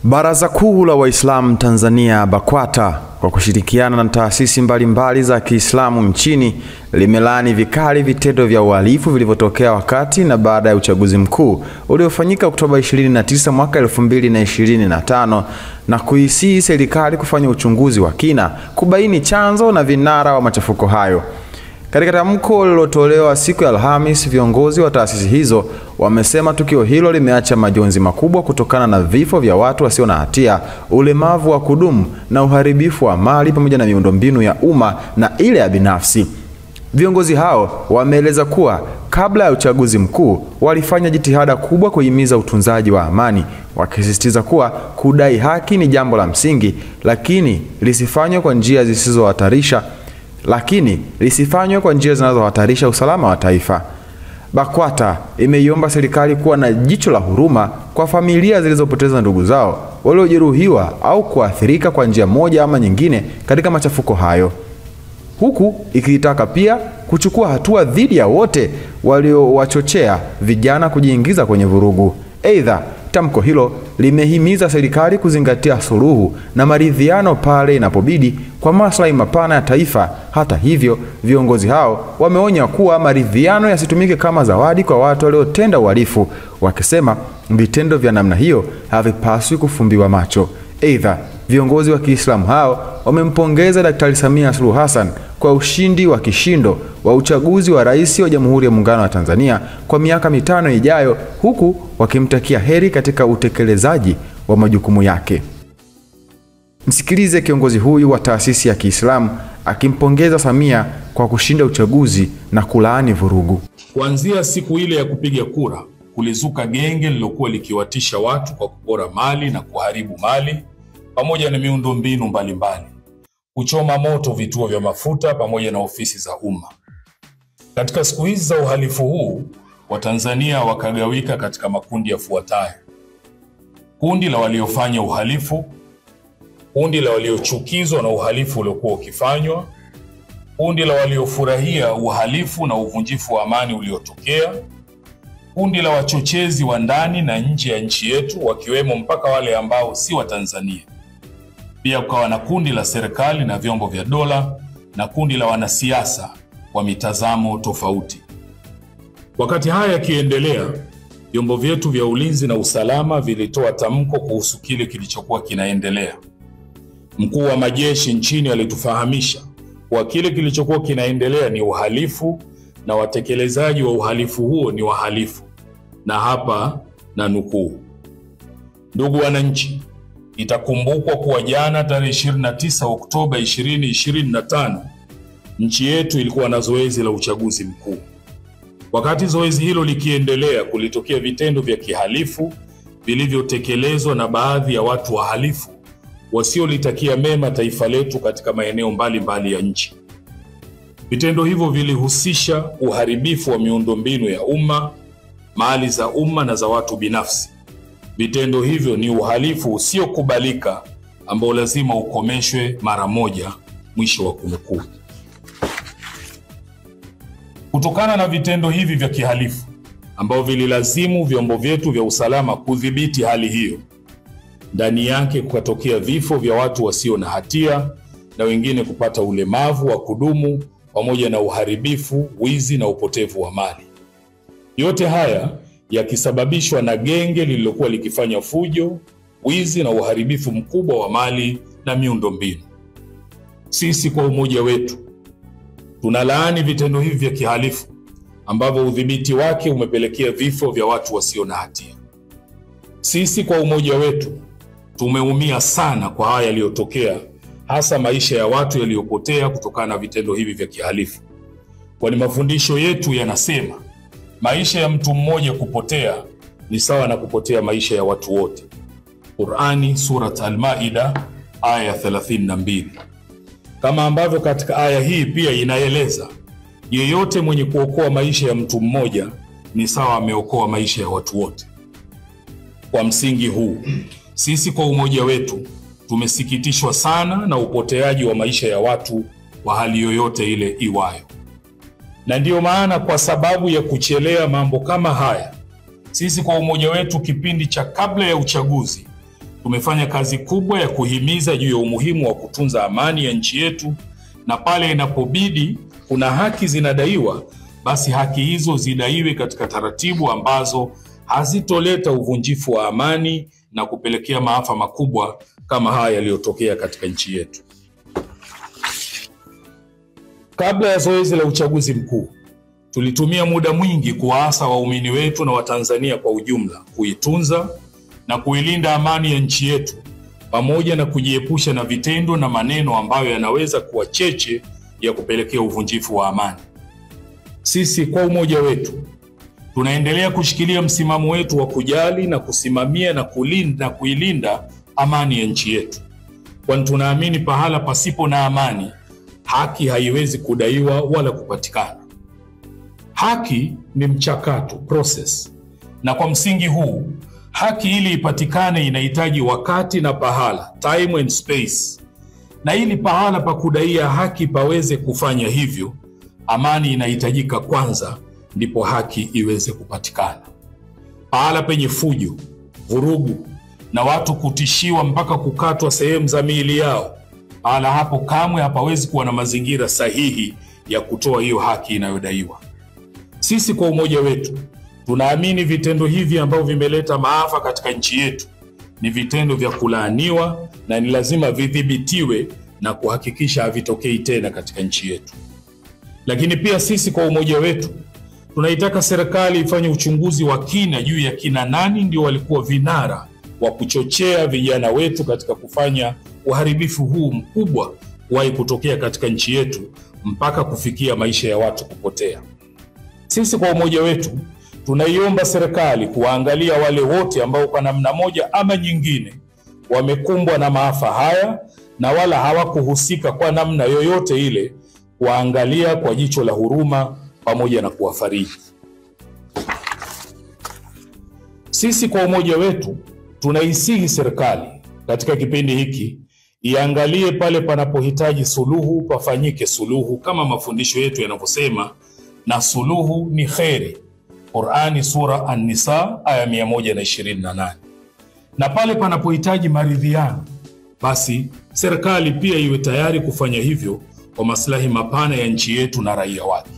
Baraza Kuu la Waislamu Tanzania BAKWATA kwa kushirikiana na taasisi mbalimbali za Kiislamu nchini limelaani vikali vitendo vya uhalifu vilivyotokea wakati na baada ya uchaguzi mkuu uliofanyika Oktoba 29 mwaka 2025 na kuisihi serikali kufanya uchunguzi wa kina kubaini chanzo na vinara wa machafuko hayo. Katika tamko lililotolewa siku ya Alhamisi, viongozi wa taasisi hizo wamesema tukio hilo limeacha majonzi makubwa kutokana na vifo vya watu wasio na hatia, ulemavu wa kudumu na uharibifu wa mali pamoja na miundombinu ya umma na ile ya binafsi. Viongozi hao wameeleza kuwa kabla ya uchaguzi mkuu walifanya jitihada kubwa kuhimiza utunzaji wa amani, wakisisitiza kuwa kudai haki ni jambo la msingi, lakini lisifanywe kwa njia zinazohatarisha usalama wa taifa. BAKWATA imeiomba serikali kuwa na jicho la huruma kwa familia zilizopoteza ndugu zao waliojeruhiwa au kuathirika kwa njia moja ama nyingine katika machafuko hayo, huku ikitaka pia kuchukua hatua dhidi ya wote waliowachochea vijana kujiingiza kwenye vurugu. Aidha, tamko hilo limehimiza serikali kuzingatia suluhu na maridhiano pale inapobidi kwa maslahi mapana ya taifa. Hata hivyo, viongozi hao wameonya kuwa maridhiano yasitumike kama zawadi kwa watu waliotenda uhalifu, wakisema vitendo vya namna hiyo havipaswi kufumbiwa macho. Aidha, viongozi wa Kiislamu hao wamempongeza Daktari Samia Suluhu Hassan kwa ushindi wa kishindo wa uchaguzi wa rais wa Jamhuri ya Muungano wa Tanzania kwa miaka 5 ijayo, huku wakimtakia heri katika utekelezaji wa majukumu yake. Msikilize kiongozi huyu wa taasisi ya Kiislamu akimpongeza Samia kwa kushinda uchaguzi na kulaani vurugu. Kuanzia siku ile ya kupiga kura, kulizuka genge lilokuwa likiwatisha watu kwa kupora mali na kuharibu mali pamoja na miundombinu mbalimbali, kuchoma moto vituo vya mafuta pamoja na ofisi za umma. Katika siku hizi za uhalifu huu, Watanzania wakagawika katika makundi yafuatayo: kundi la waliofanya uhalifu, kundi la waliochukizwa na uhalifu uliokuwa ukifanywa, kundi la waliofurahia uhalifu na uvunjifu wa amani uliotokea, kundi la wachochezi wa ndani na nje ya nchi yetu, wakiwemo mpaka wale ambao si wa Tanzania. Pia kukawa na kundi la serikali na vyombo vya dola na kundi la wanasiasa wa mitazamo tofauti. Wakati haya yakiendelea, vyombo vyetu vya ulinzi na usalama vilitoa tamko kuhusu kile kilichokuwa kinaendelea. Mkuu wa majeshi nchini alitufahamisha kwa kile kilichokuwa kinaendelea ni uhalifu na watekelezaji wa uhalifu huo ni wahalifu. Na hapa na nukuu: ndugu wananchi, itakumbukwa kuwa jana tarehe 29 Oktoba 2025 nchi yetu ilikuwa na zoezi la uchaguzi mkuu. Wakati zoezi hilo likiendelea, kulitokea vitendo vya kihalifu vilivyotekelezwa na baadhi ya watu wahalifu wasiolitakia mema taifa letu katika maeneo mbalimbali ya nchi. Vitendo hivyo vilihusisha uharibifu wa miundombinu ya umma, mali za umma na za watu binafsi. Vitendo hivyo ni uhalifu usiokubalika ambao lazima ukomeshwe mara moja. Mwisho wa kunukuu. Kutokana na vitendo hivi vya kihalifu ambao vililazimu vyombo vyetu vya usalama kudhibiti hali hiyo, ndani yake kukatokea vifo vya watu wasio na hatia na wengine kupata ulemavu wa kudumu pamoja na uharibifu, wizi na upotevu wa mali. Yote haya yakisababishwa na genge lililokuwa likifanya fujo, wizi na uharibifu mkubwa wa mali na miundombinu. Sisi kwa umoja wetu tunalaani vitendo hivi vya kihalifu ambavyo udhibiti wake umepelekea vifo vya watu wasio na hatia. Sisi kwa umoja wetu tumeumia sana kwa haya yaliyotokea, hasa maisha ya watu yaliyopotea kutokana na vitendo hivi vya kihalifu. Kwani mafundisho yetu yanasema maisha ya mtu mmoja kupotea ni sawa na kupotea maisha ya watu wote. Qur'ani, Surat Al-Maida aya 32. Kama ambavyo katika aya hii pia inaeleza yeyote mwenye kuokoa maisha ya mtu mmoja ni sawa ameokoa maisha ya watu wote. Kwa msingi huu, sisi kwa umoja wetu tumesikitishwa sana na upoteaji wa maisha ya watu wa hali yoyote ile iwayo. Na ndiyo maana kwa sababu ya kuchelea mambo kama haya, sisi kwa umoja wetu kipindi cha kabla ya uchaguzi tumefanya kazi kubwa ya kuhimiza juu ya umuhimu wa kutunza amani ya nchi yetu, na pale inapobidi kuna haki zinadaiwa, basi haki hizo zidaiwe katika taratibu ambazo hazitoleta uvunjifu wa amani na kupelekea maafa makubwa kama haya yaliyotokea katika nchi yetu. Kabla ya zoezi la uchaguzi mkuu, tulitumia muda mwingi kuwaasa waumini wetu na Watanzania kwa ujumla kuitunza na kuilinda amani ya nchi yetu, pamoja na kujiepusha na vitendo na maneno ambayo yanaweza kuwa cheche ya kupelekea uvunjifu wa amani. Sisi kwa umoja wetu tunaendelea kushikilia msimamo wetu wa kujali na kusimamia na kuilinda amani ya nchi yetu, kwani tunaamini pahala pasipo na amani haki haiwezi kudaiwa wala kupatikana. Haki ni mchakato, process, na kwa msingi huu haki ili ipatikane inahitaji wakati na pahala, time and space. Na ili pahala pa kudaia haki paweze kufanya hivyo, amani inahitajika kwanza, ndipo haki iweze kupatikana. Pahala penye fujo, vurugu na watu kutishiwa mpaka kukatwa sehemu za miili yao, pahala hapo kamwe hapawezi kuwa na mazingira sahihi ya kutoa hiyo haki inayodaiwa. Sisi kwa umoja wetu tunaamini vitendo hivi ambavyo vimeleta maafa katika nchi yetu ni vitendo vya kulaaniwa na ni lazima vidhibitiwe na kuhakikisha havitokei tena katika nchi yetu. Lakini pia sisi kwa umoja wetu tunaitaka serikali ifanye uchunguzi wa kina juu ya kina nani ndio walikuwa vinara wa kuchochea vijana wetu katika kufanya uharibifu huu mkubwa wahi kutokea katika nchi yetu mpaka kufikia maisha ya watu kupotea. Sisi kwa umoja wetu tunaiomba serikali kuwaangalia wale wote ambao kwa namna moja ama nyingine wamekumbwa na maafa haya na wala hawakuhusika kwa namna yoyote ile, kuangalia kwa jicho la huruma pamoja na kuwafariji. Sisi kwa umoja wetu tunaisihi serikali katika kipindi hiki iangalie pale panapohitaji suluhu pafanyike suluhu, kama mafundisho yetu yanavyosema, na suluhu ni kheri. Qur'ani sura An-Nisa aya 128. Na pale panapohitaji maridhiano, basi serikali pia iwe tayari kufanya hivyo kwa maslahi mapana ya nchi yetu na raia wake.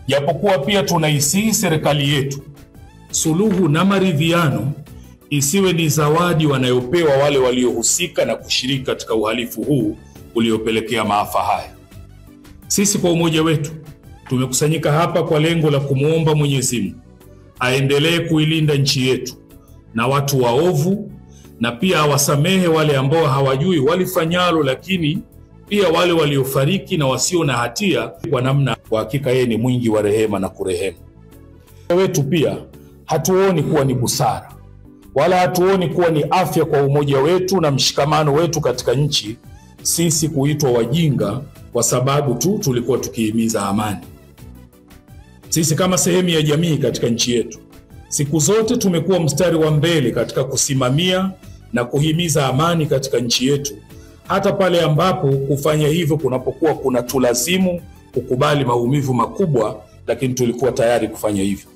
Japokuwa pia tunaisihi serikali yetu suluhu na maridhiano isiwe ni zawadi wanayopewa wale waliohusika na kushiriki katika uhalifu huu uliopelekea maafa haya. Sisi kwa umoja wetu tumekusanyika hapa kwa lengo la kumuomba Mwenyezi Mungu aendelee kuilinda nchi yetu na watu waovu, na pia awasamehe wale ambao hawajui walifanyalo, lakini pia wale waliofariki na wasio na hatia, kwa namna kwa hakika yeye ni mwingi wa rehema na kurehemu. Wetu pia hatuoni kuwa ni busara wala hatuoni kuwa ni afya kwa umoja wetu na mshikamano wetu katika nchi sisi kuitwa wajinga kwa sababu tu tulikuwa tukihimiza amani. Sisi kama sehemu ya jamii katika nchi yetu siku zote tumekuwa mstari wa mbele katika kusimamia na kuhimiza amani katika nchi yetu, hata pale ambapo kufanya hivyo kunapokuwa kuna tulazimu kukubali maumivu makubwa, lakini tulikuwa tayari kufanya hivyo.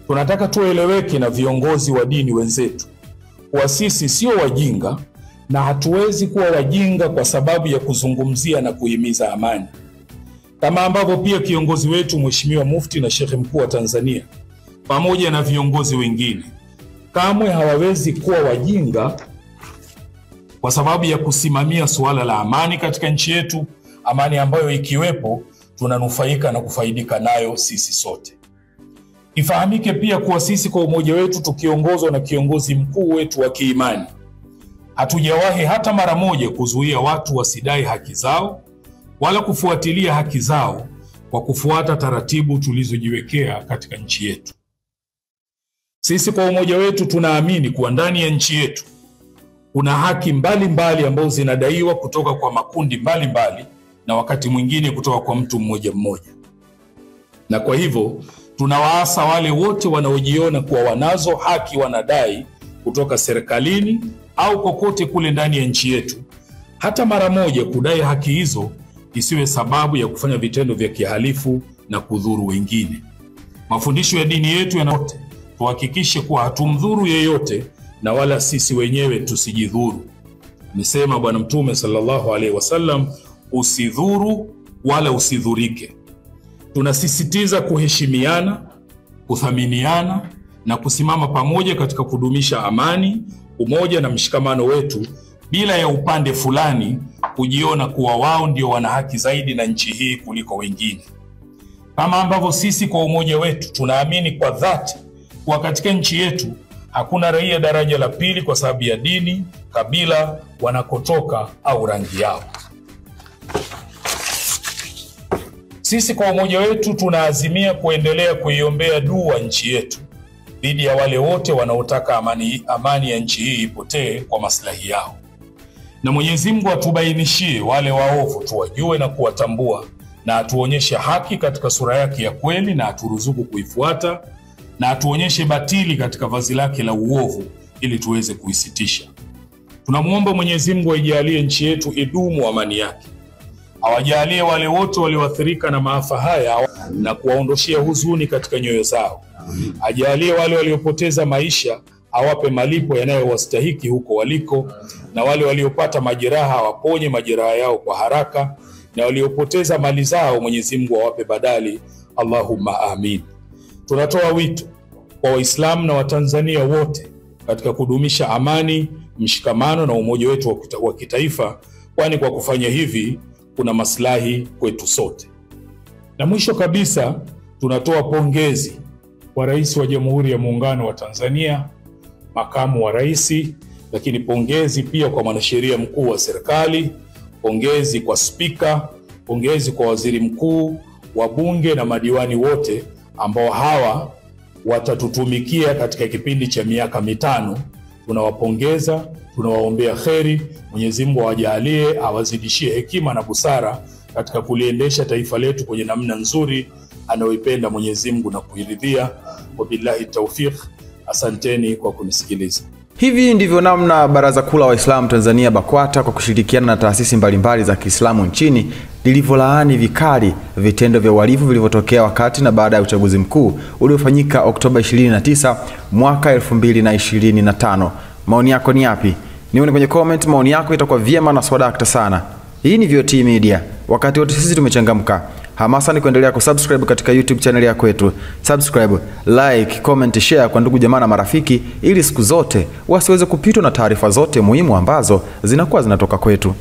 Tunataka tueleweke na viongozi wa dini wenzetu kwa sisi sio wajinga, na hatuwezi kuwa wajinga kwa sababu ya kuzungumzia na kuhimiza amani. Kama ambavyo pia kiongozi wetu Mheshimiwa Mufti na Sheikh Mkuu wa Tanzania pamoja na viongozi wengine kamwe hawawezi kuwa wajinga kwa sababu ya kusimamia suala la amani katika nchi yetu, amani ambayo ikiwepo tunanufaika na kufaidika nayo sisi sote. Ifahamike pia kuwa sisi kwa umoja wetu tukiongozwa na kiongozi mkuu wetu wa kiimani hatujawahi hata mara moja kuzuia watu wasidai haki zao wala kufuatilia haki zao kwa kufuata taratibu tulizojiwekea katika nchi yetu. Sisi kwa umoja wetu tunaamini kuwa ndani ya nchi yetu kuna haki mbalimbali ambazo zinadaiwa kutoka kwa makundi mbalimbali na wakati mwingine kutoka kwa mtu mmoja mmoja. Na kwa hivyo tunawaasa wale wote wanaojiona kuwa wanazo haki wanadai kutoka serikalini au kokote kule ndani ya nchi yetu, hata mara moja kudai haki hizo isiwe sababu ya kufanya vitendo vya kihalifu na kudhuru wengine. Mafundisho ya dini yetu yanayote tuhakikishe kuwa hatumdhuru yeyote na wala sisi wenyewe tusijidhuru. Amesema Bwana Mtume sallallahu alaihi wasallam, usidhuru wala usidhurike. Tunasisitiza kuheshimiana, kuthaminiana na kusimama pamoja katika kudumisha amani, umoja na mshikamano wetu, bila ya upande fulani kujiona kuwa wao ndio wana haki zaidi na nchi hii kuliko wengine. Kama ambavyo sisi kwa umoja wetu tunaamini kwa dhati kuwa katika nchi yetu hakuna raia daraja la pili kwa sababu ya dini, kabila, wanakotoka au rangi yao. Sisi kwa umoja wetu tunaazimia kuendelea kuiombea dua nchi yetu dhidi ya wale wote wanaotaka amani ya nchi hii ipotee kwa maslahi yao. Na Mwenyezi Mungu atubainishie wale waovu, tuwajue na kuwatambua, na atuonyeshe haki katika sura yake ya kweli na aturuzuku kuifuata, na atuonyeshe batili katika vazi lake la uovu ili tuweze kuisitisha. Tunamuomba Mwenyezi Mungu aijalie nchi yetu idumu amani yake. Awajalie wale wote walioathirika na maafa haya na kuwaondoshia huzuni katika nyoyo zao. Ajalie wale waliopoteza maisha awape malipo yanayowastahiki huko waliko, na wale waliopata majeraha awaponye majeraha yao kwa haraka, na waliopoteza mali zao Mwenyezi Mungu awape badali. Allahumma amin. Tunatoa wito kwa Waislamu na Watanzania wote katika kudumisha amani, mshikamano na umoja wetu wa kitaifa, kwani kwa kufanya hivi kuna maslahi kwetu sote. Na mwisho kabisa, tunatoa pongezi kwa Rais wa Jamhuri ya Muungano wa Tanzania, makamu wa rais, lakini pongezi pia kwa mwanasheria mkuu wa serikali, pongezi kwa spika, pongezi kwa waziri mkuu, wabunge na madiwani wote ambao hawa watatutumikia katika kipindi cha miaka 5. Tunawapongeza, tunawaombea kheri. Mwenyezi Mungu awajalie, awazidishie hekima na busara katika kuliendesha taifa letu kwenye namna nzuri anayoipenda Mwenyezi Mungu na kuiridhia. Wabillahi tawfiq. Asanteni kwa kunisikiliza. Hivi ndivyo namna Baraza Kuu la Waislamu Tanzania BAKWATA kwa kushirikiana na taasisi mbalimbali za Kiislamu nchini lilivyolaani vikali vitendo vya uhalifu vilivyotokea wakati na baada ya uchaguzi mkuu uliofanyika Oktoba 29 mwaka 2025. Maoni yako ni yapi? Nione kwenye comment, maoni yako itakuwa vyema na swadakta sana. Hii ni VOT Media. Wakati wote sisi tumechangamka. Hamasa ni kuendelea kusubscribe katika YouTube channel ya kwetu. Subscribe, like, comment, share kwa ndugu jamaa na marafiki ili siku zote wasiweze kupitwa na taarifa zote muhimu ambazo zinakuwa zinatoka kwetu.